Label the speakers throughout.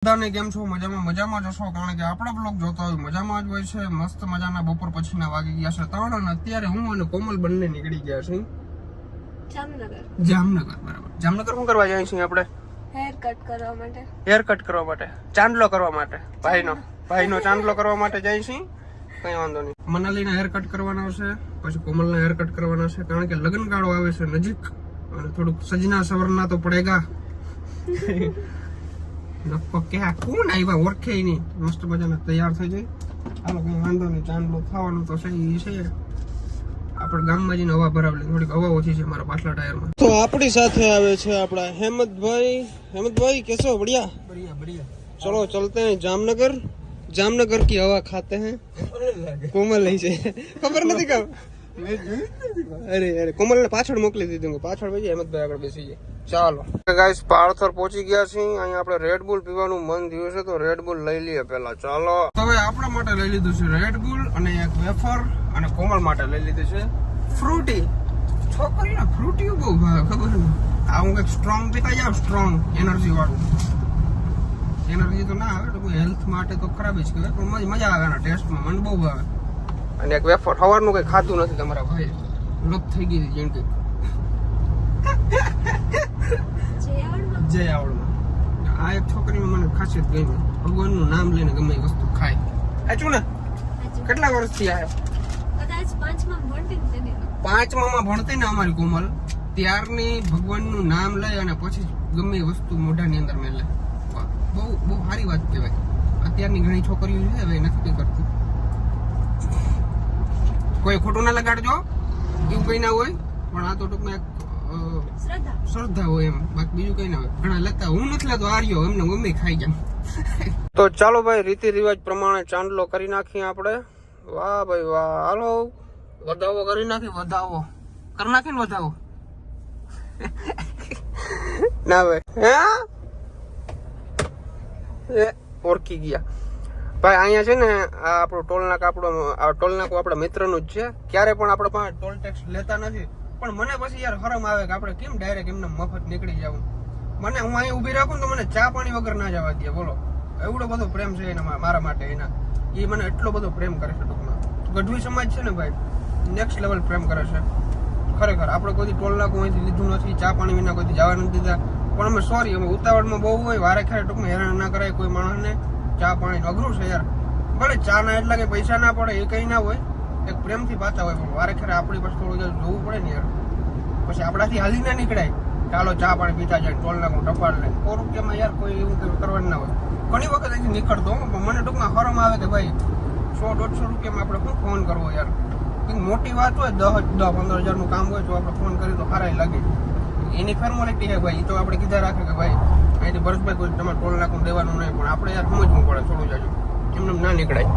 Speaker 1: બધાને કેમ છો? મજામાં જશો, કારણ કે આપણા બ્લોગ જોતા હોય મજામાં જ હોય છે. મસ્ત મજાના બપોર પછીના વાગી ગયા છે 3 અને અત્યારે હું અને કોમલ બંને નીકળી ગયા છે જામનગર. બરાબર, જામનગર શું કરવા જાય છીએ આપણે? હેર કટ કરવા માટે, ચાંદલો કરવા માટે. ભાઈનો ચાંદલો કરવા માટે જાય છીએ. કઈ વાંધો નહીં. મનાલીના હેર કટ કરવાના છે, પછી કોમલના હેર કટ કરવાના છે, કારણ કે લગ્ન ગાળો આવે છે નજીક અને થોડુંક સજના સવરના તો પડેગા. કોણ આવ્યા ઓળખે નહીં, મસ્ત મજાના તૈયાર થઈ જાય. હાલો કઈ વાંધો નહીં, ચાંદલો થવાનું તો સહી છે. આપણે ગામમાં જઈને હવા ભરાવી લઈએ, થોડીક હવા ઓછી છે મારા પાછલા ટાયરમાં. તો આપણી સાથે આવે છે આપણા હેમંતભાઈ કેસો? बढ़िया। चलो चलते हैं जामनगर की हवा खाते हैं. कोमल नहीं છે, ખબર નથી કામ. અરે કોમલ ને પાછળ મોકલી દીધું, પાછળ ભાઈ હેમંતભાઈ આગળ બેસી જાય. ચાલો ગાઈસ, પાળથર પહોંચી ગયા છીએ. અહીંયા આપણે રેડ બુલ પીવાનું મન થયું છે, તો રેડ બુલ લઈ લઈએ પેલા. ચાલો, હવે આપણા માટે લઈ લીધું છે રેડ બુલ અને એક વેફર, અને કોમલ માટે લઈ લીધું છે ફ્રૂટી. છોકરીને ફ્રૂટી બહુ ભાવે, ખબર ને. આ હું કઈક સ્ટ્રોંગ પીતા જાવ, સ્ટ્રોંગ એનર્જી વાળું. એનર્જી તો ના આવે, તો હેલ્થ માટે તો ખરાબ જ કહેવાય, પણ મજા આવે એના ટેસ્ટમાં, મને બહુ ભાવે. અને એક વેફર. સવારનું કઈ ખાતું નથી તમારા ભાઈ, લપ થઈ ગઈ હતી જેમ કે જય આવડમાં. આ એક છોકરીમાં મને ખાસિયત ગમી, ભગવાનનું નામ લઈને ગમે એ વસ્તુ ખાય. સાચું ને? કેટલા વર્ષથી આવ્યો? કદાચ 5માં ભણતી ને અમારી કોમલ, ત્યારની ભગવાનનું નામ લઈ અને પછી ગમે એ વસ્તુ મોઢાની અંદર મેલે. બહુ સારી વાત કહેવાય. અત્યારની ઘણી છોકરીઓ છે હવે નથી કરતી. કોઈ ખોટું ના લગાડજો, એવું કઈ ના હોય, પણ આ તો ટૂંકમાં એક શ્રદ્ધા હોય એમ, બાકી બીજું કઈ ના હોય. ઘણા લેતા, હું નથી લેતો, આર્યો એમને મમ્મી ખાઈ જાય. તો ચાલો ભાઈ, રીતિ રિવાજ પ્રમાણે ચાંદલો કરી નાખીએ આપણે. વાહ ભાઈ વાહ. હાલો, વધાવો કરી નાખી. વધાવો કરી નાખી ને વધાવો ના ભાઈ, ઓળખી ગયા ભાઈ. અહીંયા છે ને આ આપણું ટોલનાકું આપણા મિત્રનું જ છે. ક્યારે પણ આપણે પાસે ટોલ ટેક્સ લેતા નથી, પણ મને પછી યાર શરમ આવે કે આપણે કેમ ડાયરેક્ટ એમને મફત નીકળી જવું. હું અહીંયા ઊભી રાખું તો મને ચા પાણી વગર ના જવા દે. બોલો, એવડો બધો પ્રેમ છે એના મારા માટે. એ મને એટલો બધો પ્રેમ કરે છે. ટૂંકમાં ગઢવી સમાજ છે ને ભાઈ, નેક્સ્ટ લેવલ પ્રેમ કરે છે ખરેખર. આપણે કોઈ ટોલનાકું અહીંથી લીધું નથી, ચા પાણી વિના કોઈ જવા નથી દીધા, પણ અમે સોરી, અમે ઉતાવળમાં બહુ હોય, વારે ખેરે ટૂંકમાં હેરાન ના કરાય કોઈ માણસને. ચા પાણી અઘરું છે યાર. ભલે ચા ના એટલા કે પૈસા ના પડે, એ કઈ ના હોય, એક પ્રેમથી પાછા હોય, પણ વારે ખેરે આપણી પાસે થોડું જોવું પડે ને યાર. પછી આપણાથી હાલી ના નીકળાય. ચાલો ચા પાણી પીતા જાય, ટોલ નાખું ટપાલ લે. 100 રૂપિયામાં યાર કોઈ એવું કરવાનું ના હોય. ઘણી વખત અહીંથી નીકળતો, પણ મને ટૂંકમાં શરમ આવે કે ભાઈ 100-150 રૂપિયામાં આપણે શું ફોન કરવો યાર. કંઈક મોટી વાત હોય, 10-15 હજારનું કામ હોય તો આપણે ફોન કરીએ તો સારા લાગે. એની ફોર્માલિટી છે ભાઈ, એ તો આપણે કીધા રાખે કે ભાઈ અહીંથી બરસભાઈ કોઈ તમારે ટોલ નાખું દેવાનું નહીં, પણ આપણે યાર સમજવું પડે થોડું જાજુ, એમને ના નીકળાય.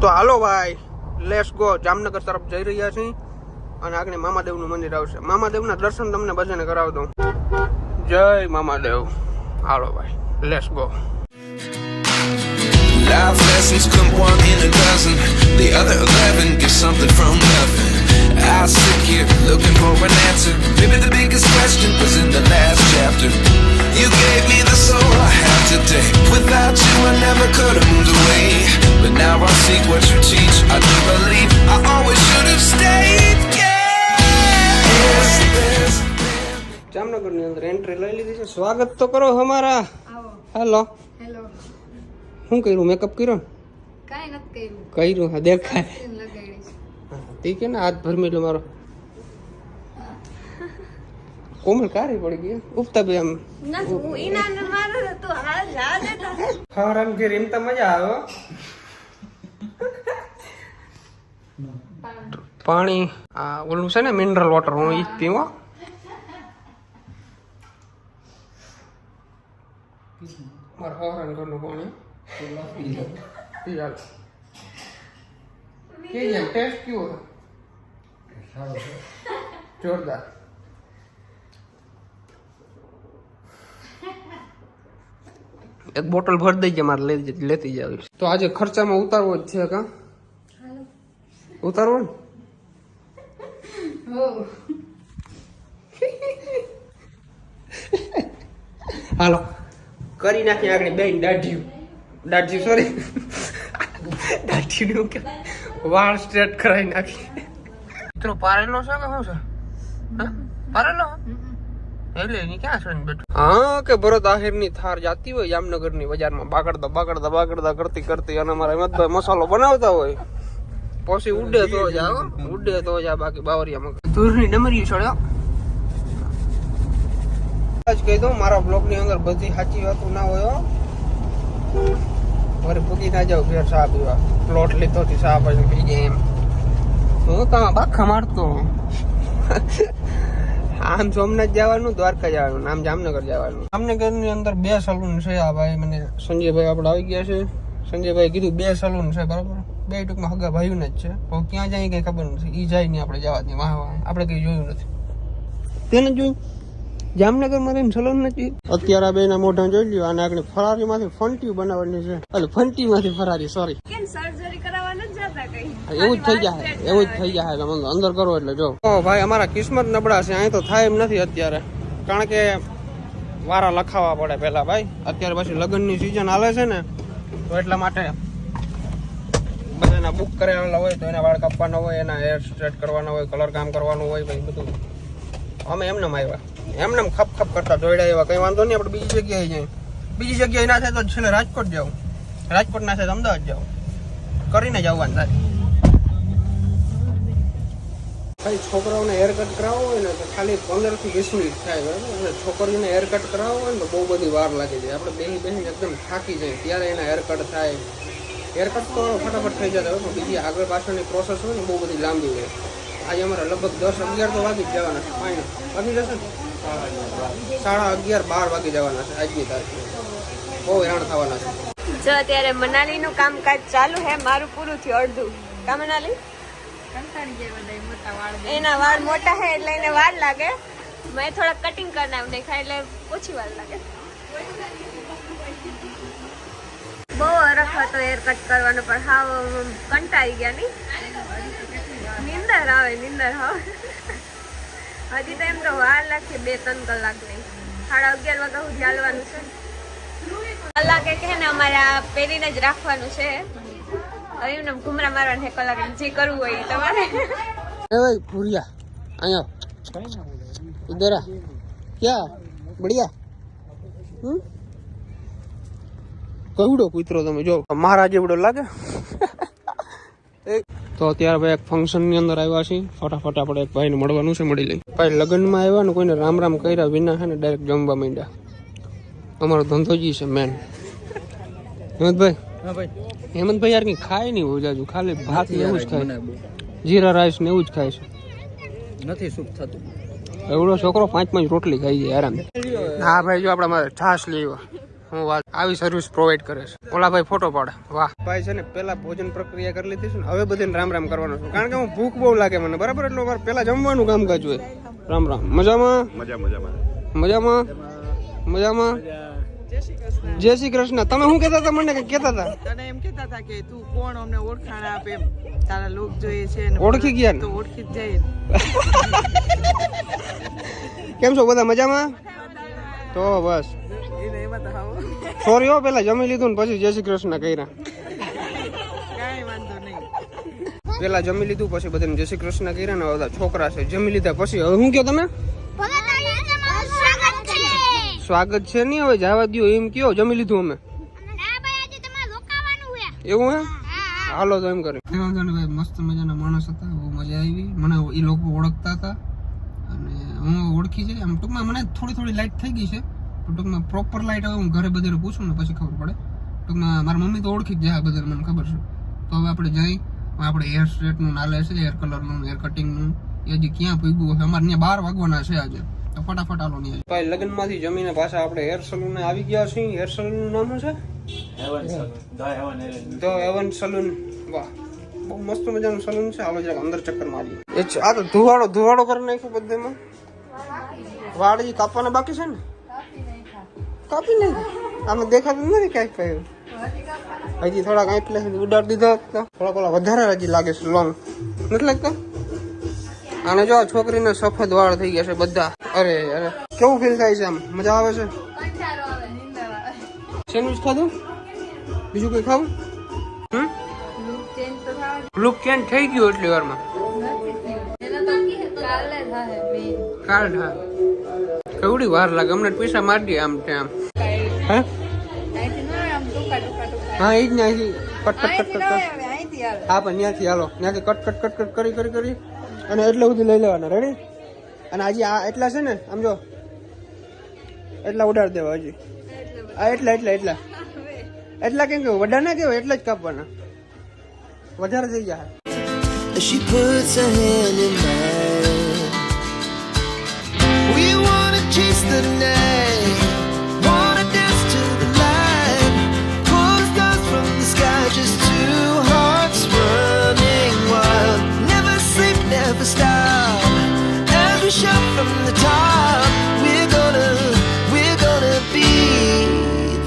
Speaker 1: તો હાલો ભાઈ, લેટ્સ ગો. જામનગર તરફ જઈ રહ્યા છીએ અને આગળ મામાદેવનું મંદિર આવશે. મામાદેવના દર્શન તમને બધાને કરાવી દઉં. જય મામાદેવ. હાલો ભાઈ, let's go.
Speaker 2: Life lessons come 1 in a dozen. The other 11 get something from nothing. I sit here looking for an answer. Maybe the biggest question was in the last chapter. You gave me the soul I have today. Without you I never could have moved away. But now I see what you teach. I do believe I always should have stayed.
Speaker 1: જામનગરની અંદર entry લઈ લીધી છે. સ્વાગત તો કરો અમારા. Hello. શું કર્યું? મેકઅપ કર્યો ને?
Speaker 3: કાઈ નથી
Speaker 1: કર્યું. હા દેખાય. ઠીક ને, હાથ ભરમેલો મારો. કોમલ કારી પડી ગઈ ઉફતા બે આમ. હરામ ઘેર એમ તો મજા આવે. પાણી આ ઓલું છે ને મિનરલ વોટર, હું ઈ જ પીવો. મારા હરામ ઘરનું પાણી ટેસ્ટ કેવો? જોરદાર. એક બોટલ ભર દઈ જાય, મારે લેતી જાવી. તો આજે ખર્ચામાં ઉતારવો જ છે કા? ઉતારવો ને? હાલો કરી નાખી આગળ બેન દાઢી સોરી દાઢી કે વાળ સ્ટ્રેટ કરાવી નાખી. મિત્રો પારેલો છે કે શું છે? હા પારેલો એટલે એની ક્યાં છે બેઠો? હા કે ભરત આહિરની થાર જાતી હોય જામનગરની બજારમાં બાગડતા કરતી અને અમારા હિંમતભાઈ મસાલો બનાવતા હોય પછી ઉડે તો જ બાકી બાવરિયામાં દૂરની ડમરી છોડ્યો. જ કહી દઉં મારા બ્લોગ ની અંદર બધી સાચી વાતો ના હોય. મારે પૂગી ના જાવ ફેર ચા પીવા પ્લોટ લીધો થી ચા પછી પી જાય એમ હું તમે બાખા મારતો. આમ સોમનાથ જવાનું, દ્વારકા જવાનું, આમ જામનગર જવાનું. જામનગર ની અંદર 2 સલૂન છે. આ ભાઈ મને સંજયભાઈ આપણે આવી ગયા છે. સંજયભાઈ કીધું 2 સલૂન છે બરાબર. 2 ટૂંકમાં હગા ભાઈઓ જ છે. તો ક્યાં જાય કઈ ખબર નથી. ઈ જાય નહીં આપણે જવા દઈએ. વાહ આપણે કઈ જોયું નથી. તેને જોયું જામનગર માં સલૂન નથી. અત્યારે આ બેના મોઢા જોઈ લ્યો. આને આગળ ફરારી માંથી ફંટી બનાવવાની છે. એટલે ફંટી માંથી ફરારી સોરી એવું જ થઈ જાય તમે અંદર કરો એટલે જો ભાઈ અમારા કિસ્મત નબળા છે. અહીં તો થાય એમ નથી અત્યારે, કારણ કે વારા લખાવા પડે પેલા ભાઈ. અત્યારે પછી લગ્નની સિઝન હાલે છે ને, તો એટલા માટે બધાના બુક કરેલા હોય તો એના વાળ કાપવાના હોય, એના હેર સ્ટ્રેટ કરવાના હોય, કલર કામ કરવાનું હોય ભાઈ બધું. અમે એમને આવ્યા ખપ કરતા દોડ્યા એવા કઈ વાંધો નહીં. આપણે બીજી જગ્યાએ જઈએ. બીજી જગ્યાએ ના થાય તો છેલ્લે રાજકોટ જાવ, રાજકોટ ના થાય તો અમદાવાદ જાવ, કરીને જવાનું થાય. ભાઈ છોકરાઓને હેર કટ કરાવવો હોય ને તો ખાલી 15 થી 20 મિનિટ થાય બરાબર. અને છોકરીઓને હેર કટ કરાવવો હોય ને તો બહુ બધી વાર લાગી જાય. આપણે બેસી એકદમ થાકી જાય ત્યારે એના હેર કટ થાય. હેર કટ તો ફટાફટ થઈ જતા હોય, પણ બીજી આગળ પાછળની પ્રોસેસ હોય ને બહુ બધી લાંબી હોય. આજે અમારે લગભગ 10-11 તો વાગી જ જવાના છે. ફાઇનલ વાગી જશે ને 11:30-12 વાગી જવાના છે આજની તારીખે. બહુ હેરાન થવાના છે.
Speaker 3: જો અત્યારે મનાલી નું કામકાજ ચાલુ હે. મારું પૂરું થયું અડધું. કા મનાલી એના વાળ મોટા હે એટલે એને વાર લાગે. મેં થોડા કટિંગ કરી નાખ દેખાય એટલે ઓછી વાર લાગે. બહુ અરખ હતો હેર કટ કરવાનો, પણ હાવ કંટાળી ગયા નહીં. નીંદર આવે હજી તો એમ તો વાર લાગશે 2-3 કલાક નહીં. 11:30 વાગ્યા સુધી હાલવાનું છે. કલાકે કે ને અમારે આ પહેરીને જ રાખવાનું છે. હવે એમને ઘુમરા મારવાનું છે કલાકે. જે કરવું હોય તમારે.
Speaker 1: ए भाई भूरिया आया इधर आ क्या बढ़िया કવડો કૂતરો તમે જો મહારાજ જેવડો લાગે. તો અત્યારે ભાઈ એક ફંક્શન ની અંદર આવ્યા છીએ. ફટાફટ આપણે એક ભાઈને મળવાનું છે, મળી લઈ. ભાઈ લગ્નમાં આવ્યા ને કોઈને રામ રામ કર્યા વિના છે ને ડાયરેક્ટ જમવા માંડ્યા. અમારો ધંધો જી છે મેન. હેમંતભાઈ હેમંતભાઈ યાર કઈ ખાય નહીં હોય જાજુ, ખાલી ભાત ને એવું જ ખાય, જીરા રાઈસ ને એવું જ ખાય છે.
Speaker 4: નથી સુખ થતું.
Speaker 1: એવડો છોકરો 5 રોટલી ખાઈ જાય આરામ. હા ભાઈ જો આપડા મારે છાશ લેવા હું વાત આવી સર્વિસ પ્રોવાઈડ કરે છે. ઓલા ભાઈ ફોટો પાડે. વાહ ભાઈ છે ને પેલા ભોજન પ્રક્રિયા કરી લીધી છે ને, હવે બધાને રામ રામ કરવાનું છે. કારણ કે હું ભૂખ બહુ લાગે મને બરાબર, એટલે મારે પેલા જમવાનું કામકાજ હોય. રામ રામ. મજામાં જય શ્રી કૃષ્ણ. તમે શું કહેતા હતા? મને કઈ કહેતા હતા.
Speaker 4: તને એમ કહેતા હતા કે તું કોણ, અમને ઓળખાણ આપ એમ. તારા લોક જોઈએ છે ને
Speaker 1: ઓળખી ગયા ને
Speaker 4: તો ઓળખી જ જાય.
Speaker 1: કેમ છો બધા? મજામાં? તો બસ
Speaker 4: એને એમાં તો આવો
Speaker 1: સોરી હો, પેલા જમી લીધું ને પછી જય શ્રી કૃષ્ણ કર્યા.
Speaker 4: કાંઈ વાંધો નહીં.
Speaker 1: પેલા જમી લીધું પછી બધાને જય શ્રી કૃષ્ણ કર્યા ને બધા છોકરા છે જમી લીધા પછી હવે શું કહો તમે? સ્વાગત છે નહીં, હવે જવા દો એમ કયો. જમી લીધું અમે. એવું હે? હાલો તો એમ કરી. ભાઈ મસ્ત મજાના માણસ હતા, બહુ મજા આવી. મને એ લોકો ઓળખતા હતા અને હું ઓળખી જાય. આમ ટૂંકમાં મને થોડી લાઈટ થઈ ગઈ છે. ટૂંકમાં પ્રોપર લાઈટ હવે હું ઘરે બધે પૂછું ને પછી ખબર પડે. ટૂંકમાં મારા મમ્મી તો ઓળખી જ જાય બધા, મને ખબર છે. તો હવે આપણે જઈ આપણે હેર સ્ટ્રેટનું નાલે છે, હેર કલરનું, હેર કટિંગનું. એ હજી ક્યાં પૂગ્યું છે? અમારે ત્યાં 12 વાગવાના છે આજે. તો ફટાફટ આલો નહીં. ભાઈ લગ્ન માંથી જમીને પાછા આપણે હેર સલૂન આવી ગયા છીએ. હેર સલૂન નું નામ શું છે? The heaven salon. વાહ બહુ મસ્ત મજાનું સલૂન છે. હાલો જરાક અંદર ચક્કર મારીએ. આ તો ધુવાડો કરી નાખ્યો બધામાં. વાળ કાપવાના બાકી છે ને? કાપી નહીં આમે દેખાતું નથી કાંઈ કહ્યું. હજી થોડાક એટલે ઉડાડી દીધો થોડાક ઓલા વધારે હજી લાગે છે લોંગ નથી લાગતા. આને જો છોકરીને સફેદ વાળ થઈ ગયા છે બધા. અરે કેવું ફીલ થાય છે? આમ મજા આવે છે? સેન્ડવિચ ખાધું? બીજું કઈ ખાવું?
Speaker 3: લુક ચેન્જ તો થવા
Speaker 1: લુક ચેન્જ થઈ ગયું એટલી વારમાં.
Speaker 3: એના તો કાલે થાય મેન
Speaker 1: કાલ હા કેવડી વાર લાગે અમને પૈસા મારી દે આમ તેમ. હે
Speaker 3: અહીંથી ન આવે આમ ટૂંકા ટૂંકા
Speaker 1: હા એ જ ને અહીંથી cut cut cut cut cut.
Speaker 3: અહીંથી આવે
Speaker 1: હા પણ ત્યાંથી હાલો ત્યાંથી કટ કટ કટ કટ કરી કરી કરી અને એટલે સુધી લઈ લેવાના. રેડી? અને હજી આ એટલા છે ને આમ જો એટલા ઉડાડી દેવા હજી. આ એટલા એટલા કેમ કે વડા ના કેવાય એટલા જ કાપવાના. વધારે થઈ જાય.
Speaker 2: She puts her hand in mine. We wanna chase the night, wanna dance to the light. Pull stars from the sky, just two hearts running wild. Never sleep, never stop. As we shout from the top, we're gonna be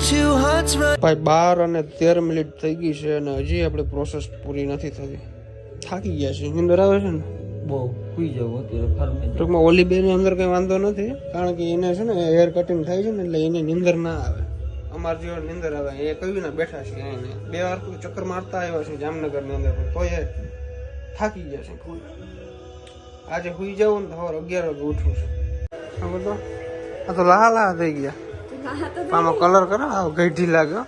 Speaker 2: two hearts running.
Speaker 1: ભાઈ 12 અને 13 minute થઈ ગઈ છે અને હજી આપણી process પૂરી નથી થતી. થાકી ગયા છે. નીંદર આવે છે ને
Speaker 5: બહુ સુઈ જવું અત્યારે ફરમે
Speaker 1: ટૂંકમાં ઓલી બેની અંદર કઈ વાંધો નથી કારણ કે એને છે ને હેર કટિંગ થાય છે ને એટલે એને નીંદર ના આવે. અમાર જેવો નીંદર આવે. એ કયું ને બેઠા છે એને 2 વાર ચક્કર મારતા આવ્યા છે જામનગર ની અંદર પણ તોય થાકી ગયા છે ફૂલ. આજે સુઈ જવું ને તો સવારે 11 વાગે ઉઠવું છે. આ બધો આ તો લાહ થઈ ગયા. આમાં કલર કરો આ ગઈઢી લાગે.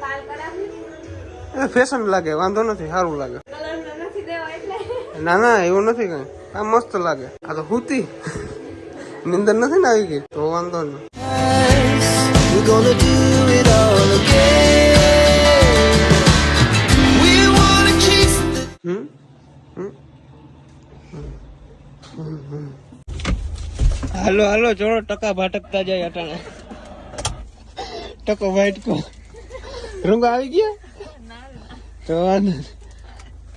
Speaker 3: કાલ કરાવી
Speaker 1: ફેશન લાગે વાંધો નથી સારું લાગે.
Speaker 3: કલર નથી દેવા એટલે
Speaker 1: ના ના એવું નથી કઈ. આ મસ્ત લાગે. આ તો હુતી નીંદર નથી ને આવી ગઈ તો વાંધો નહીં.
Speaker 2: We're gonna do it all again. We wanna chase the
Speaker 1: હાલો હાલો ચોરો ટકા ભાટકતા જાય અટાણે. ટકો વાઇટકો રૂંગા આવી ગયા તો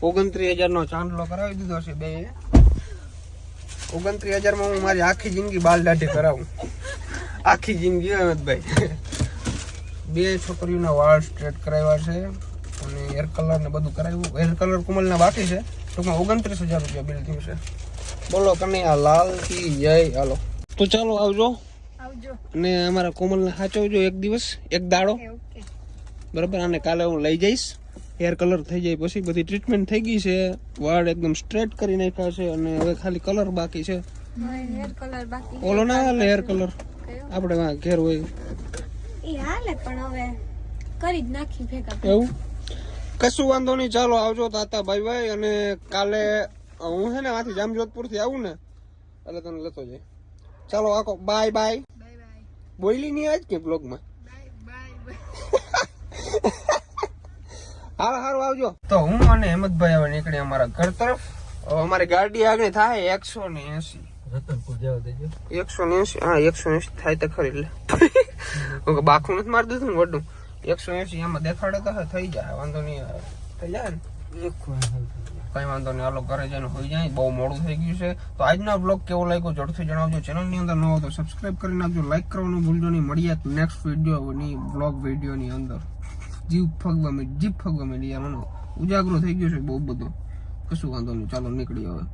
Speaker 1: 29,000 નો ચાંદલો કરાવી દીધો છે બે. 29,000 માં હું મારી આખી જિંદગી બાલ દાઢી કરાવું. આખી જિંદગી અહેમદભાઈ. 2 છોકરીઓના વાળ સ્ટ્રેટ કરાવ્યા છે અને હેર કલર ને બધું કરાવ્યું. હેર કલર કુમલના બાકી છે. ટૂંકમાં 29,000 રૂપિયા બિલ થયું છે. બોલો કનૈયા લાલ કી જય. હાલો તો ચાલો આવજો
Speaker 3: આવજો
Speaker 1: અને અમારા કોમલને સાચવજો એક દિવસ એક દાડો.
Speaker 3: ઓકે
Speaker 1: બરાબર? આને કાલે હું લઈ જઈશ. હેર કલર થઈ જાય પછી બધી ટ્રીટમેન્ટ થઈ ગઈ છે. વાળ એકદમ સ્ટ્રેટ કરી નાખ્યા છે અને હવે ખાલી કલર બાકી છે.
Speaker 3: હેર કલર બાકી
Speaker 1: ઓલો ના હાલે હેર કલર આપણે ઘેર હોય
Speaker 3: એ હાલે પણ હવે કરી જ નાખી ભેગા
Speaker 1: એવું કશું વાંધો નહીં. ચાલો આવજો તાતા ભાઈ ભાઈ. અને કાલે હું છે ને આથી જામજોધપુર થી આવું ને એટલે તને લેતો જાય. ચાલો આખો બાય બાય. બોલી નહીં આજ કે બ્લોગમાં. હાલો હારું આવજો. તો હું અને હેમંતભાઈ હવે નીકળી અમારા ઘર તરફ. અમારી ગાડી આગળ થાય 180.
Speaker 5: રતનપુર જવા દેજો.
Speaker 1: 180 હા 180 થાય તો ખરી. એટલે બાખું નથી મારી દીધું ને વડું. 180 એમાં દેખાડે તો થઈ જાય. વાંધો નહીં આવે. થઈ જાય ને કઈ વાંધો નહીં. હાલો ઘરે જઈને હોઈ જાય. બહુ મોડું થઈ ગયું છે. તો આજનો બ્લોગ કેવો લાગ્યો ઝડપથી જણાવજો. ચેનલની અંદર ન હો તો સબસ્ક્રાઇબ કરી નાખજો. લાઈક કરવાનું ભૂલજો નહીં. મળીએ નેક્સ્ટ વિડીયોની બ્લોગ વિડીયોની અંદર. જીભ ફગવા માંડી યાર. મને ઉજાગરો થઈ ગયો છે બહુ બધો. કશું વાંધો નહીં. ચાલો નીકળી હવે.